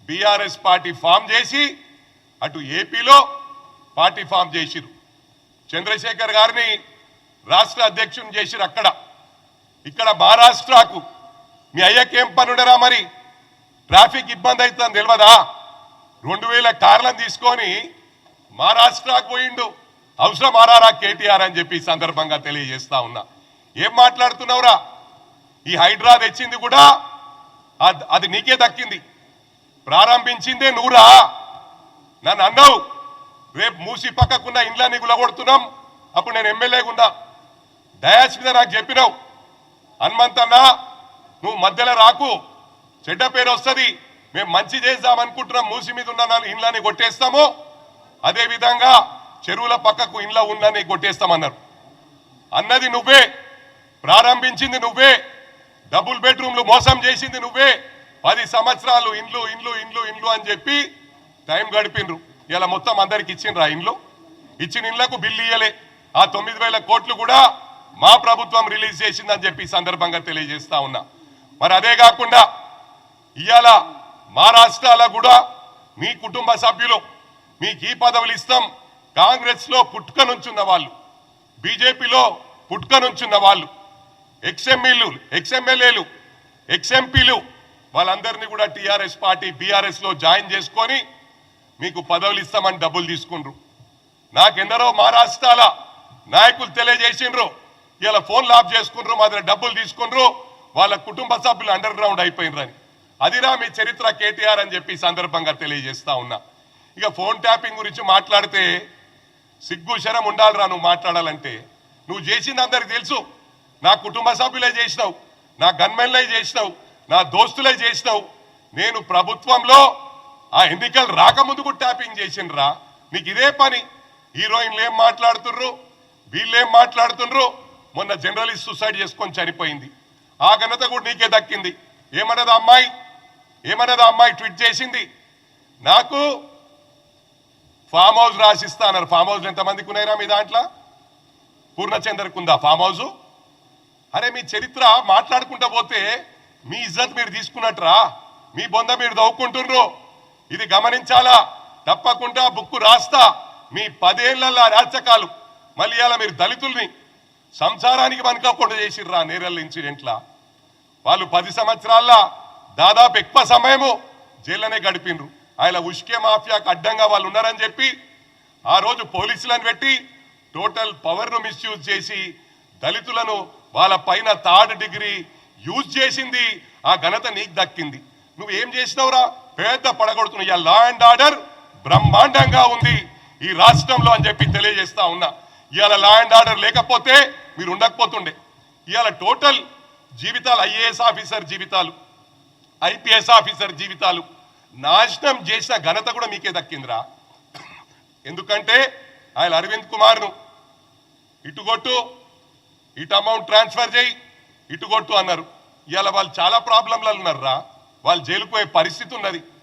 BRS party form చేసి అటు ఏపీలో పార్టీ ఫామ్ చేసిరు. చంద్రశేఖర్ గారిని రాష్ట్ర అధ్యక్షుని చేసిరు. ఇక్కడ మహారాష్ట్రకు మీ అయ్యకేం పనుడరా? మరి ట్రాఫిక్ ఇబ్బంది అవుతుందని తెలియదా? 2000 కార్లను తీసుకొని మహారాష్ట్రకు పోయిండు. అవసరం ఆరారా కేటీఆర్ అని చెప్పి సందర్భంగా తెలియజేస్తా ఉన్నా. ఏం మాట్లాడుతున్నావురా? ఈ హైడ్రా తెచ్చింది కూడా అది నీకే దక్కింది. ప్రారంభించిందే నువ్వురా. నన్ను అన్నావు రేపు మూసి పక్కకున్న ఇండ్లన్నీ గులగొడుతున్నాం. అప్పుడు నేను ఎమ్మెల్యేగా ఉన్నా. డయాస్ మీద నాకు చెప్పినావు, హనుమంతన్నా నువ్వు మధ్యలో రాకు, చెడ్డ పేరు వస్తుంది, మేము మంచి చేద్దామనుకుంటున్నాం, మూసి మీద ఉన్న ఇండ్లని కొట్టేస్తాము, అదేవిధంగా చెరువుల పక్కకు ఇండ్ల ఉన్నని కొట్టేస్తామన్నారు. అన్నది నువ్వే, ప్రారంభించింది నువ్వే, డబుల్ బెడ్రూమ్లు మోసం చేసింది నువ్వే. 10 సంవత్సరాలు ఇండ్లు ఇండ్లు ఇండ్లు ఇండ్లు అని చెప్పి టైం గడిపిండ్రు. ఇలా మొత్తం అందరికి ఇచ్చిండ్రు. ఆ ఇండ్లు ఇచ్చిన ఇండ్లకు బిల్లు ఇయ్యలే. ఆ 9000 కోట్లు కూడా మా ప్రభుత్వం రిలీజ్ చేసిందని చెప్పి సందర్భంగా తెలియజేస్తా ఉన్నా. మరి అదే కాకుండా ఇవాళ మహారాష్ట్రలో కూడా మీ కుటుంబ సభ్యులు మీకు ఈ పదవులు ఇస్తాం, కాంగ్రెస్ లో పుట్టుక నుంచున్న వాళ్ళు, బీజేపీలో పుట్టుక నుంచున్న వాళ్ళు, ఎక్స్ఎమ్మెల్యేలు, ఎక్స్ఎంపీలు వాళ్ళందరినీ కూడా టీఆర్ఎస్ పార్టీ బీఆర్ఎస్ లో జాయిన్ చేసుకొని మీకు పదవులు ఇస్తామని డబ్బులు తీసుకుండ్రు. నాకెందరో మహారాష్ట్రాల నాయకులు తెలియజేసిండ్రు, ఇలా ఫోన్లు ఆఫ్ చేసుకుండ్రు, మా దగ్గర డబ్బులు తీసుకుండ్రు, వాళ్ళ కుటుంబ సభ్యులు అండర్ గ్రౌండ్ అయిపోయినరని. అదిరా మీ చరిత్ర కేటీఆర్ అని చెప్పి సందర్భంగా తెలియజేస్తా ఉన్నా. ఇక ఫోన్ ట్యాపింగ్ గురించి మాట్లాడితే సిగ్గు శరం ఉండాలిరా. నువ్వు మాట్లాడాలంటే నువ్వు చేసింది అందరికి తెలుసు. నా కుటుంబ సభ్యులే చేసినావు, నా గన్మెన్లే చేసినావు, నా దోస్తులే చేసినావు. నేను ప్రభుత్వంలో ఆ ఎన్నికలు రాకముందు కూడా ట్యాపింగ్ చేసిండ్రా. నీకు ఇదే పని. హీరోయిన్లు ఏం మాట్లాడుతుర్రు, వీళ్ళేం మాట్లాడుతుండ్రు. మొన్న జర్నలిస్ట్ సూసైడ్ చేసుకొని చనిపోయింది. ఆ ఘనత కూడా నీకే దక్కింది. ఏమన్నది అమ్మాయి ట్వీట్ చేసింది, నాకు ఫామ్ హౌస్ రాసిస్తా అన్నారు. ఫామ్ హౌస్ ఎంతమందికి ఉన్నాయిరా మీ దాంట్లో? పూర్ణచంద్రకు ఉందా ఫామ్ హౌస్? అరే మీ చరిత్ర మాట్లాడుకుంటా పోతే మీ ఇజ్జత్ మీరు తీసుకున్నట్రా, మీ బొంద మీరు దవ్వుకుంటుర్రు. ఇది గమనించాలా. తప్పకుండా బుక్కు రాస్తా. మీ 10 ఏళ్ల రాజకాలు మళ్ళీ అలా మీరు దళితుల్ని సంసారానికి మనకకుండా చేసిర్రా. నేరల్ ఇన్సిడెంట్లా వాళ్ళు 10 సంవత్సరాల దాదాపు ఎక్కువ సమయము జైల్లోనే గడిపిండ్రు. ఆయన ఉష్కే మాఫియాకు అడ్డంగా వాళ్ళు ఉన్నారని చెప్పి ఆ రోజు పోలీసులను పెట్టి టోటల్ పవర్ను మిస్యూజ్ చేసి దళితులను వాళ్ళ పైన 3rd డిగ్రీ యూజ్ చేసింది. ఆ ఘనత నీకు దక్కింది. నువ్వు ఏం చేసినావురా? పెద్ద పడగొడుతున్నావు. ఇవాళ లా అండ్ ఆర్డర్ బ్రహ్మాండంగా ఉంది ఈ రాష్ట్రంలో అని చెప్పి తెలియజేస్తా ఉన్నా. ఇవాళ లా అండ్ ఆర్డర్ లేకపోతే మీరు ఉండకపోతుండే. ఇవాళ టోటల్ జీవితాలు, ఐఏఎస్ ఆఫీసర్ జీవితాలు, ఐపీఎస్ ఆఫీసర్ జీవితాలు నాశనం చేసిన ఘనత కూడా మీకే దక్కిందిరా. ఎందుకంటే ఆయన అరవింద్ కుమార్ను ఇటుగొట్టు, ఇటు అమౌంట్ ట్రాన్స్ఫర్ చేయి, ఇటుగొట్టు అన్నారు. ఇవాళ వాళ్ళు చాలా ప్రాబ్లంలలో ఉన్నారురా. వాళ్ళు జైలుకు పోయే పరిస్థితి ఉన్నది.